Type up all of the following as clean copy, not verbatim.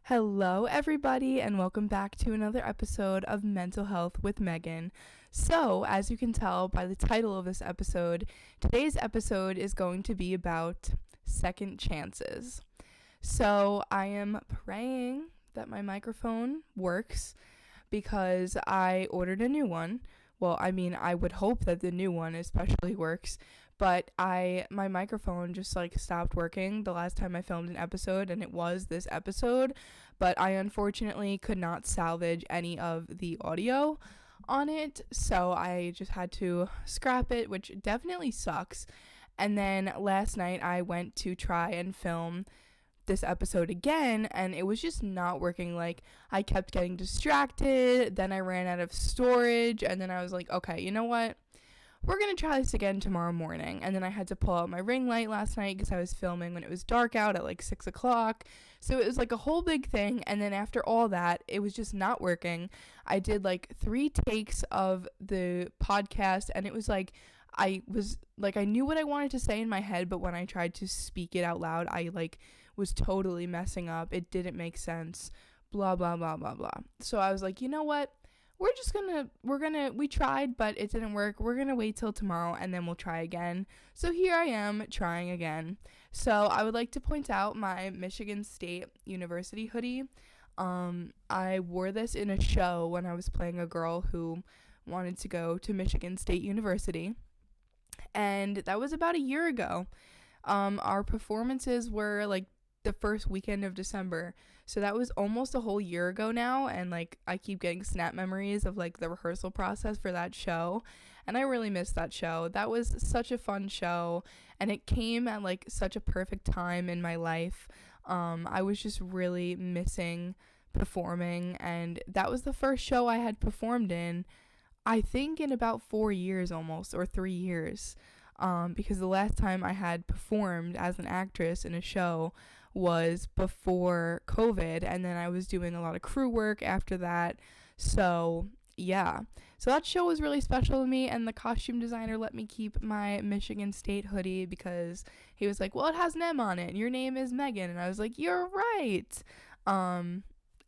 Hello, everybody, and welcome back to another episode of Mental Health with Megan. So, as you can tell by the title of this episode, today's episode is going to be about second chances. So, I am praying that my microphone works because I ordered a new one. Well, I would hope that the new one especially works, but my microphone just stopped working the last time I filmed an episode, and it was this episode, but I unfortunately could not salvage any of the audio on it, so I just had to scrap it, which definitely sucks. And then last night I went to try and film this episode again, and it was just not working. I kept getting distracted, then I ran out of storage, and then I was like, okay, you know what, we're gonna try this again tomorrow morning. And then I had to pull out my ring light last night because I was filming when it was dark out at 6 o'clock, so it was a whole big thing. And then after all that, it was just not working. I did 3 takes of the podcast, and it was I knew what I wanted to say in my head, but when I tried to speak it out loud, I was totally messing up. It didn't make sense, blah, blah, blah, blah, blah. So I was like, you know what? We tried, but it didn't work. We're going to wait till tomorrow and then we'll try again. So here I am trying again. So I would like to point out my Michigan State University hoodie. I wore this in a show when I was playing a girl who wanted to go to Michigan State University. And that was about a year ago. Our performances were the first weekend of December, so that was almost a whole year ago now. And I keep getting snap memories of the rehearsal process for that show, and I really miss that show. That was such a fun show, and it came at such a perfect time in my life. I was just really missing performing, and that was the first show I had performed in, I think, in about 4 years almost, or 3 years, because the last time I had performed as an actress in a show was before COVID, and then I was doing a lot of crew work after that. So yeah, so that show was really special to me, and the costume designer let me keep my Michigan State hoodie because he was like, well, it has an M on it and your name is Megan, and I was like, you're right.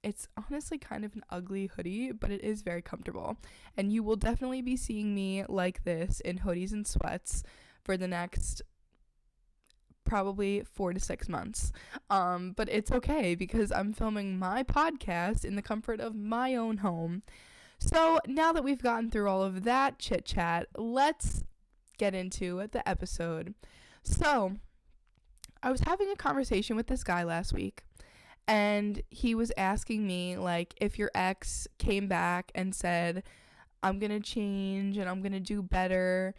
It's honestly kind of an ugly hoodie, but it is very comfortable, and you will definitely be seeing me like this in hoodies and sweats for the next probably 4 to 6 months. But it's okay because I'm filming my podcast in the comfort of my own home. So now that we've gotten through all of that chit chat, let's get into the episode. So I was having a conversation with this guy last week, and he was asking me if your ex came back and said, I'm gonna change and I'm gonna do better,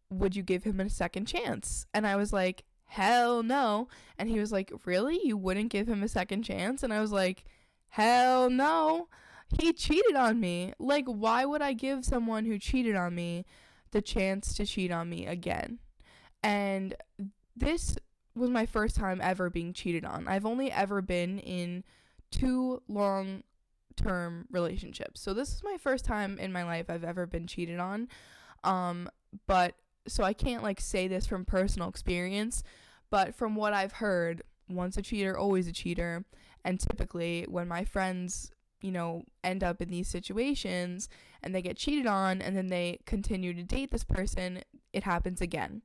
would you give him a second chance? And I was like, hell no. And he was like, really? You wouldn't give him a second chance? And I was like, hell no. He cheated on me. Why would I give someone who cheated on me the chance to cheat on me again? And this was my first time ever being cheated on. I've only ever been in 2 long-term relationships. So this is my first time in my life I've ever been cheated on. But so I can't say this from personal experience, but from what I've heard, once a cheater, always a cheater. And typically when my friends, end up in these situations and they get cheated on and then they continue to date this person, it happens again.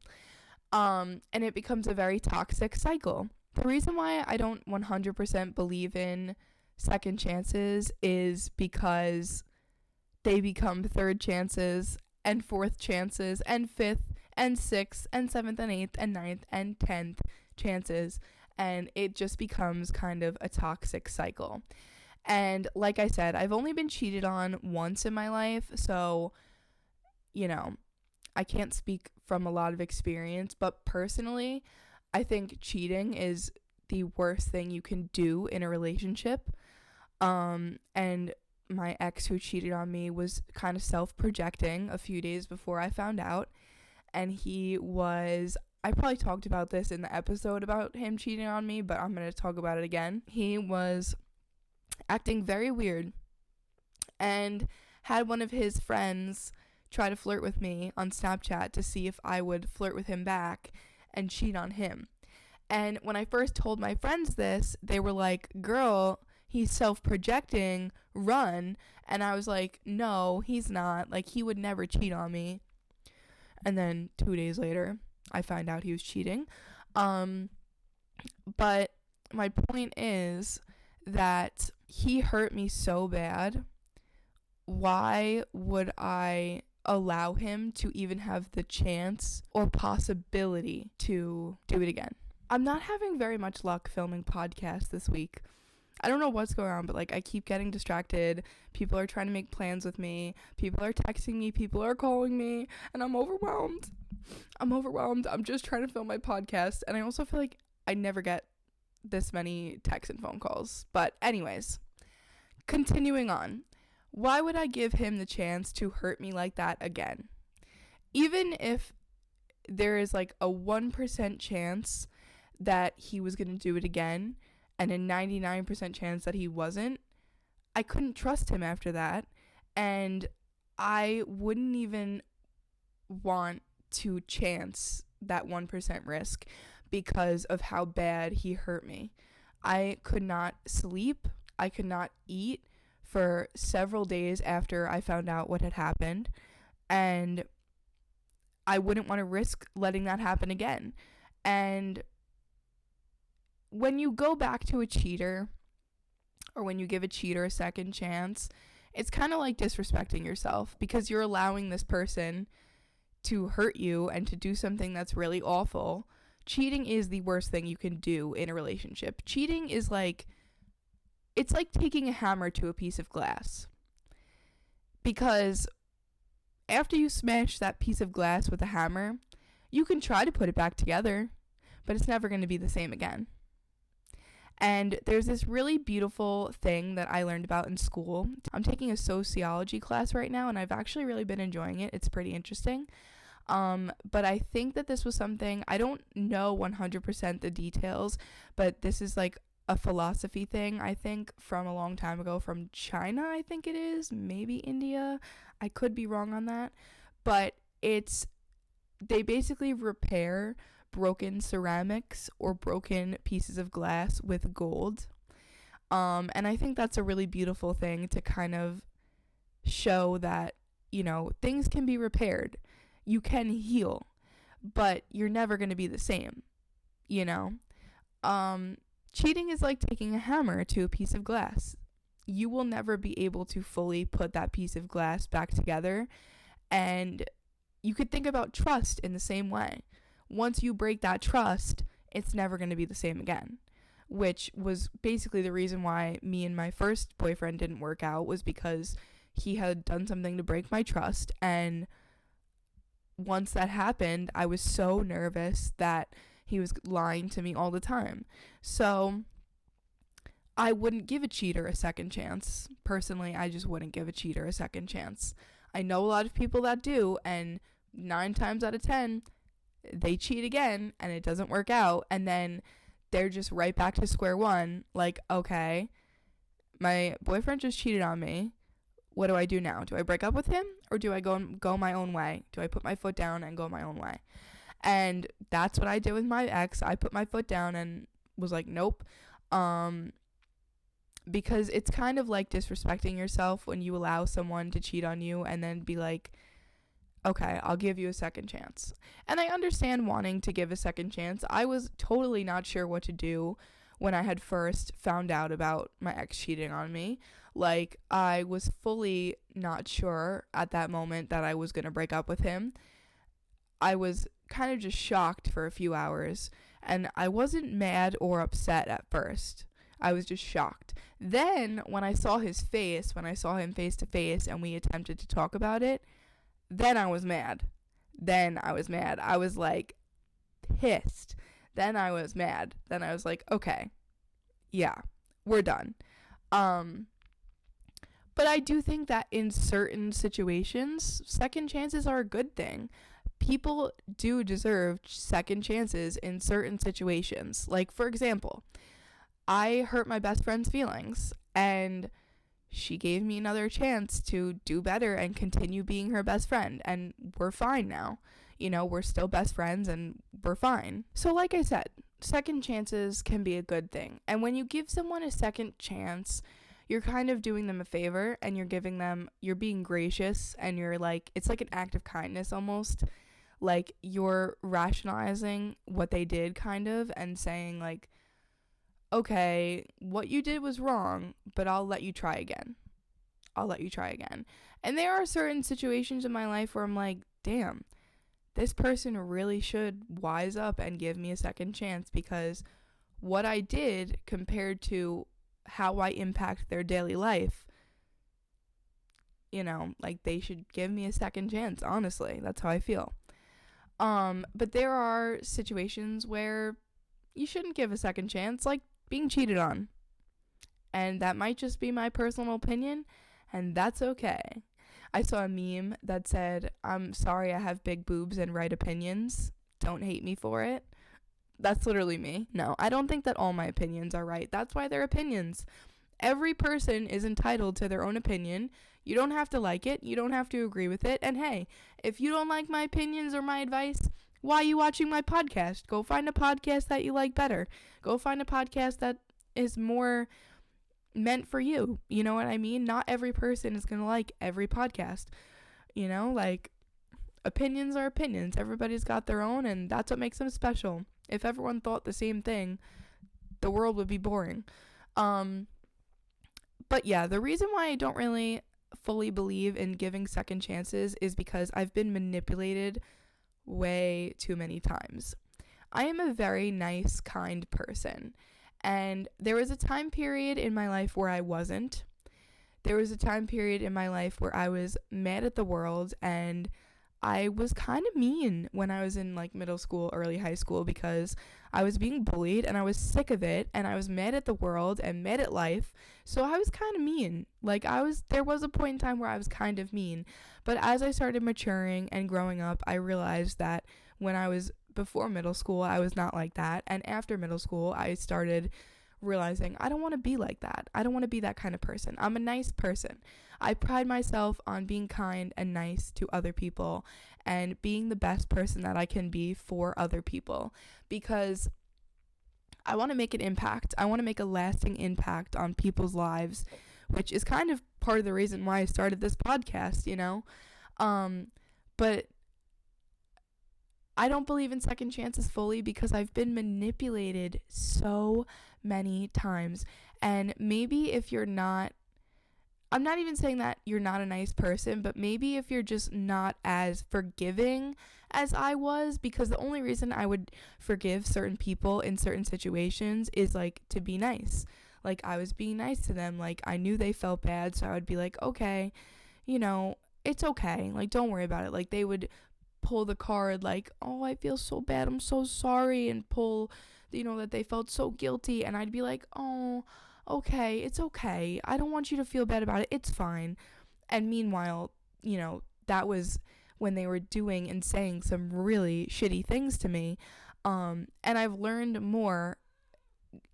And it becomes a very toxic cycle. The reason why I don't 100% believe in second chances is because they become third chances and fourth chances and fifth and sixth and seventh and eighth and ninth and 10th chances, and it just becomes kind of a toxic cycle. And like I said, I've only been cheated on once in my life, so I can't speak from a lot of experience, but personally, I think cheating is the worst thing you can do in a relationship. And my ex who cheated on me was kind of self-projecting a few days before I found out, and I probably talked about this in the episode about him cheating on me, but I'm going to talk about it again. He was acting very weird and had one of his friends try to flirt with me on Snapchat to see if I would flirt with him back and cheat on him. And when I first told my friends this, they were like, girl, he's self-projecting, run. And I was like, no, he's not. Like, he would never cheat on me. And then 2 days later, I find out he was cheating. But my point is that he hurt me so bad. Why would I allow him to even have the chance or possibility to do it again? I'm not having very much luck filming podcasts this week. I don't know what's going on, but like I keep getting distracted. People are trying to make plans with me. People are texting me. People are calling me. And I'm overwhelmed. I'm just trying to film my podcast. And I also feel like I never get this many texts and phone calls. But anyways, continuing on. Why would I give him the chance to hurt me like that again? Even if there is like a 1% chance that he was going to do it again and a 99% chance that he wasn't, I couldn't trust him after that. And I wouldn't even want to chance that 1% risk because of how bad he hurt me. I could not sleep. I could not eat for several days after I found out what had happened, and I wouldn't want to risk letting that happen again. And when you go back to a cheater, or when you give a cheater a second chance, it's kind of like disrespecting yourself, because you're allowing this person to hurt you and to do something that's really awful. Cheating is the worst thing you can do in a relationship. Cheating is like, it's like taking a hammer to a piece of glass. Because after you smash that piece of glass with a hammer, you can try to put it back together, but it's never going to be the same again. And there's this really beautiful thing that I learned about in school. I'm taking a sociology class right now, and I've actually really been enjoying it. It's pretty interesting. But I think that this was something, I don't know 100% the details, but this is like a philosophy thing, I think, from a long time ago, from China, I think it is, maybe India. I could be wrong on that. But they basically repair broken ceramics or broken pieces of glass with gold. And I think that's a really beautiful thing to kind of show that, things can be repaired. You can heal, but you're never going to be the same, Cheating is like taking a hammer to a piece of glass. You will never be able to fully put that piece of glass back together. And you could think about trust in the same way. Once you break that trust, it's never going to be the same again, which was basically the reason why me and my first boyfriend didn't work out, was because he had done something to break my trust. And once that happened, I was so nervous that he was lying to me all the time. So I wouldn't give a cheater a second chance. Personally, I just wouldn't give a cheater a second chance. I know a lot of people that do, and 9 times out of 10, they cheat again and it doesn't work out, and then they're just right back to square one. Like, okay, my boyfriend just cheated on me. What do I do now? Do I break up with him, or do I go my own way? Do I put my foot down and go my own way? And that's what I did with my ex. I put my foot down and was like, nope. Because it's kind of like disrespecting yourself when you allow someone to cheat on you and then be like, okay, I'll give you a second chance. And I understand wanting to give a second chance. I was totally not sure what to do when I had first found out about my ex cheating on me. Like, I was fully not sure at that moment that I was going to break up with him. I was kind of just shocked for a few hours, and I wasn't mad or upset at first. I was just shocked. Then when I saw his face, when I saw him face to face and we attempted to talk about it, then I was mad. I was like pissed. Then I was mad. Then I was like, okay, yeah, we're done. But I do think that in certain situations, second chances are a good thing. People do deserve second chances in certain situations. Like, for example, I hurt my best friend's feelings, and she gave me another chance to do better and continue being her best friend, and we're fine now. We're still best friends and we're fine. So like I said, second chances can be a good thing. And when you give someone a second chance, you're kind of doing them a favor, and you're being gracious, and you're like, it's like an act of kindness almost. Like, you're rationalizing what they did, kind of, and saying, like, okay, what you did was wrong, but I'll let you try again. And there are certain situations in my life where I'm like, damn, this person really should wise up and give me a second chance, because what I did compared to how I impact their daily life, like, they should give me a second chance, honestly. That's how I feel. But there are situations where you shouldn't give a second chance, like being cheated on. And that might just be my personal opinion, and that's okay. I saw a meme that said, I'm sorry I have big boobs and right opinions. Don't hate me for it. That's literally me. No, I don't think that all my opinions are right. That's why they're opinions. Every person is entitled to their own opinion. You don't have to like it. You don't have to agree with it. And hey, if you don't like my opinions or my advice, why are you watching my podcast? Go find a podcast that you like better. Go find a podcast that is more meant for you. You know what I mean? Not every person is going to like every podcast. Like, opinions are opinions. Everybody's got their own, and that's what makes them special. If everyone thought the same thing, the world would be boring. But yeah, the reason why I don't really fully believe in giving second chances is because I've been manipulated way too many times. I am a very nice, kind person. And there was a time period in my life where I wasn't. There was a time period in my life where I was mad at the world, and I was kind of mean when I was in like middle school, early high school, because I was being bullied and I was sick of it, and I was mad at the world and mad at life. So I was kind of mean. There was a point in time where I was kind of mean. But as I started maturing and growing up, I realized that when I was before middle school, I was not like that. And after middle school, I started realizing I don't want to be like that. I don't want to be that kind of person. I'm a nice person. I pride myself on being kind and nice to other people and being the best person that I can be for other people, because I want to make an impact. I want to make a lasting impact on people's lives, which is kind of part of the reason why I started this podcast, But I don't believe in second chances fully because I've been manipulated so many times. And maybe if you're not, I'm not even saying that you're not a nice person, but maybe if you're just not as forgiving as I was, because the only reason I would forgive certain people in certain situations is like to be nice. Like, I was being nice to them. Like, I knew they felt bad, so I would be like, okay, it's okay. Like, don't worry about it. Like, they would pull the card like, oh, I feel so bad, I'm so sorry, and pull, that they felt so guilty, and I'd be like, oh, okay, it's okay, I don't want you to feel bad about it, it's fine. And meanwhile, that was when they were doing and saying some really shitty things to me. And I've learned more,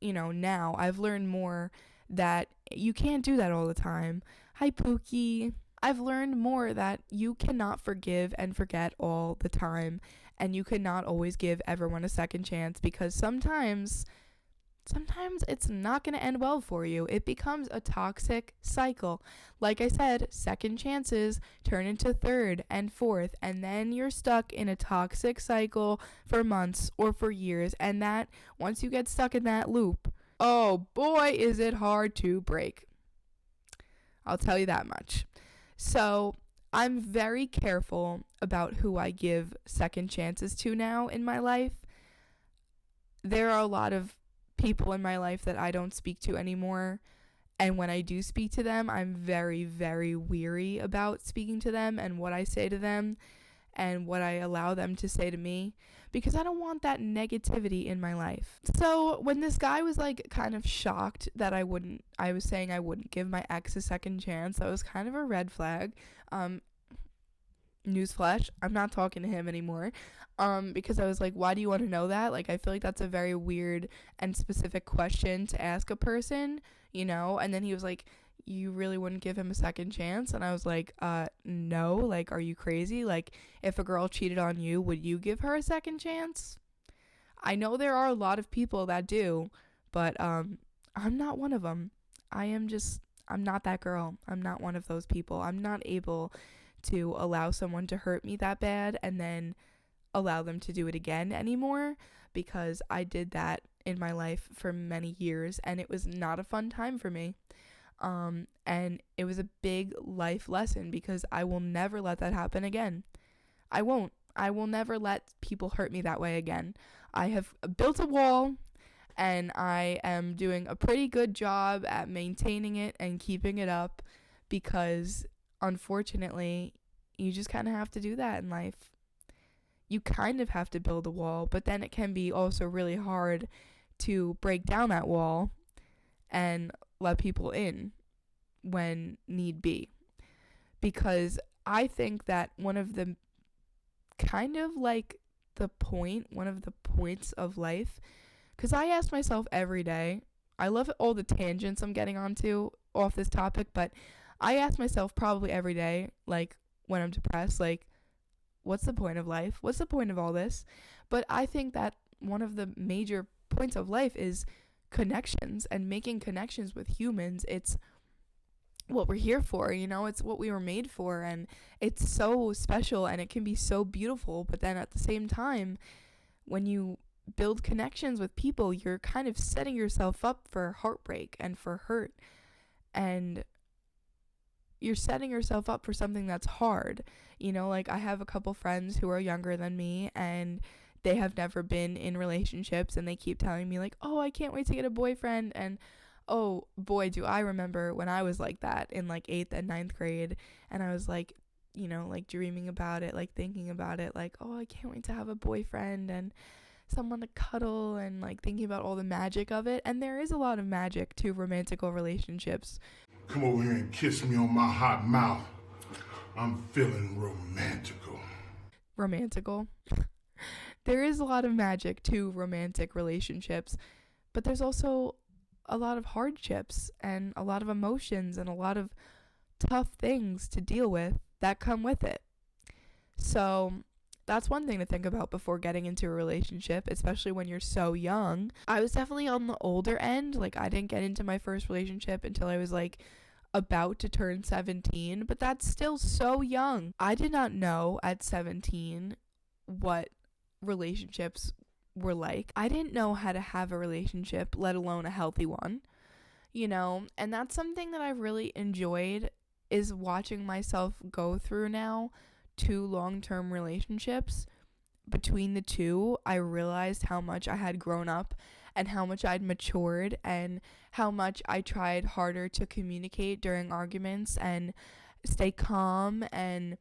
now I've learned more that you can't do that all the time. Hi, Pookie. I've learned more that you cannot forgive and forget all the time, and you cannot always give everyone a second chance, because sometimes it's not going to end well for you. It becomes a toxic cycle. Like I said, second chances turn into third and fourth, and then you're stuck in a toxic cycle for months or for years, and that, once you get stuck in that loop, oh boy, is it hard to break. I'll tell you that much. So I'm very careful about who I give second chances to now in my life. There are a lot of people in my life that I don't speak to anymore. And when I do speak to them, I'm very, very weary about speaking to them and what I say to them and what I allow them to say to me, because I don't want that negativity in my life. So when this guy was like kind of shocked that I was saying I wouldn't give my ex a second chance, that was kind of a red flag. Newsflash, I'm not talking to him anymore. Because I was like, why do you want to know that? Like, I feel like that's a very weird and specific question to ask a person, And then he was like, you really wouldn't give him a second chance? And I was like, no, like, are you crazy? Like, if a girl cheated on you, would you give her a second chance? I know there are a lot of people that do, but I'm not one of them. I'm not that girl. I'm not one of those people. I'm not able to allow someone to hurt me that bad and then allow them to do it again anymore, because I did that in my life for many years and it was not a fun time for me. And it was a big life lesson because I will never let that happen again. I won't. I will never let people hurt me that way again. I have built a wall and I am doing a pretty good job at maintaining it and keeping it up, because unfortunately, you just kind of have to do that in life. You kind of have to build a wall, but then it can be also really hard to break down that wall and let people in when need be. Because I think that one of the points of life, because I ask myself every day, I love all the tangents I'm getting onto off this topic, but I ask myself probably every day, like when I'm depressed, like, what's the point of life? What's the point of all this? But I think that one of the major points of life is connections and making connections with humans. It's what we're here for, it's what we were made for, and it's so special and it can be so beautiful. But then at the same time, when you build connections with people, you're kind of setting yourself up for heartbreak and for hurt, and you're setting yourself up for something that's hard. Like I have a couple friends who are younger than me and they have never been in relationships, and they keep telling me like, oh, I can't wait to get a boyfriend. And oh boy, do I remember when I was like that in like 8th and 9th grade, and I was like, like dreaming about it, like thinking about it, like, oh, I can't wait to have a boyfriend and someone to cuddle, and like thinking about all the magic of it. And there is a lot of magic to romantical relationships. Come over here and kiss me on my hot mouth. I'm feeling romantical. There is a lot of magic to romantic relationships, but there's also a lot of hardships and a lot of emotions and a lot of tough things to deal with that come with it. So that's one thing to think about before getting into a relationship, especially when you're so young. I was definitely on the older end. Like, I didn't get into my first relationship until I was like about to turn 17, but that's still so young. I did not know at 17 what relationships were like. I didn't know how to have a relationship, let alone a healthy one, and that's something that I've really enjoyed, is watching myself go through now 2 long-term relationships. Between the two, I realized how much I had grown up and how much I'd matured and how much I tried harder to communicate during arguments and stay calm and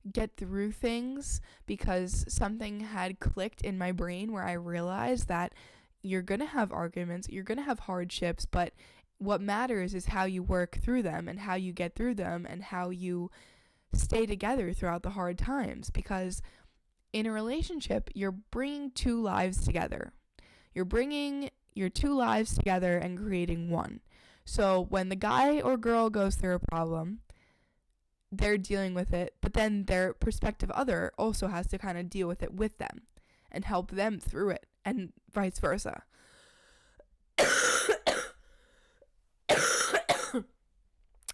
get through things, because something had clicked in my brain where I realized that you're going to have arguments, you're going to have hardships, but what matters is how you work through them and how you get through them and how you stay together throughout the hard times. Because in a relationship, you're bringing 2 lives together. You're bringing your 2 lives together and creating one. So when the guy or girl goes through a problem, they're dealing with it, but then their prospective other also has to kind of deal with it with them and help them through it, and vice versa.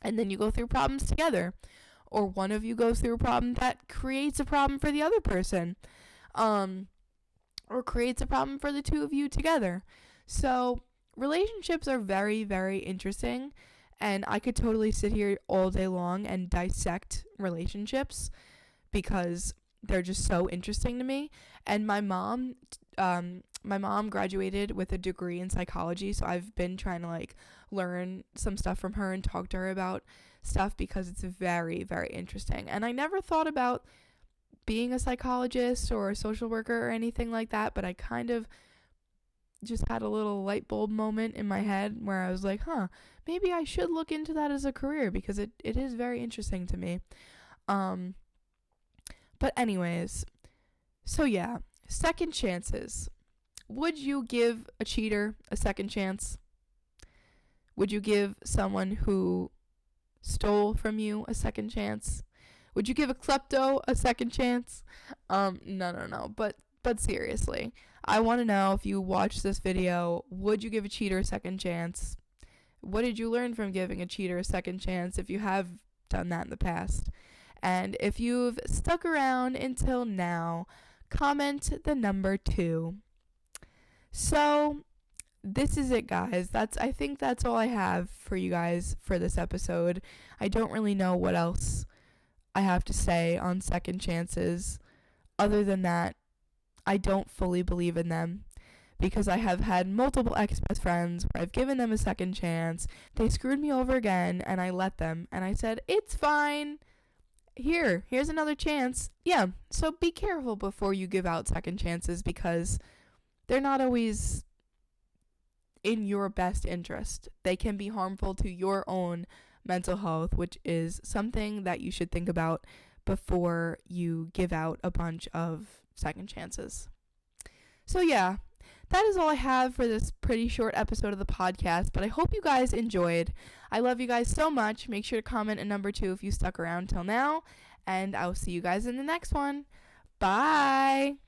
And then you go through problems together, or one of you goes through a problem that creates a problem for the other person, or creates a problem for the 2 of you together. So relationships are very, very interesting. And I could totally sit here all day long and dissect relationships because they're just so interesting to me. And my mom graduated with a degree in psychology, so I've been trying to like learn some stuff from her and talk to her about stuff because it's very, very interesting. And I never thought about being a psychologist or a social worker or anything like that, but I kind of just had a little light bulb moment in my head where I was like, maybe I should look into that as a career because it is very interesting to me. But anyways, so yeah, second chances. Would you give a cheater a second chance? Would you give someone who stole from you a second chance? Would you give a klepto a second chance? No. But But seriously, I want to know, if you watch this video, would you give a cheater a second chance? What did you learn from giving a cheater a second chance if you have done that in the past? And if you've stuck around until now, comment the number 2. So this is it, guys. I think that's all I have for you guys for this episode. I don't really know what else I have to say on second chances. Other than that, I don't fully believe in them, because I have had multiple ex-best friends where I've given them a second chance. They screwed me over again, and I let them, and I said, it's fine. Here's another chance. Yeah, so be careful before you give out second chances, because they're not always in your best interest. They can be harmful to your own mental health, which is something that you should think about before you give out a bunch of second chances. So yeah, that is all I have for this pretty short episode of the podcast, but I hope you guys enjoyed. I love you guys so much. Make sure to comment a number 2 if you stuck around till now, and I'll see you guys in the next one. Bye!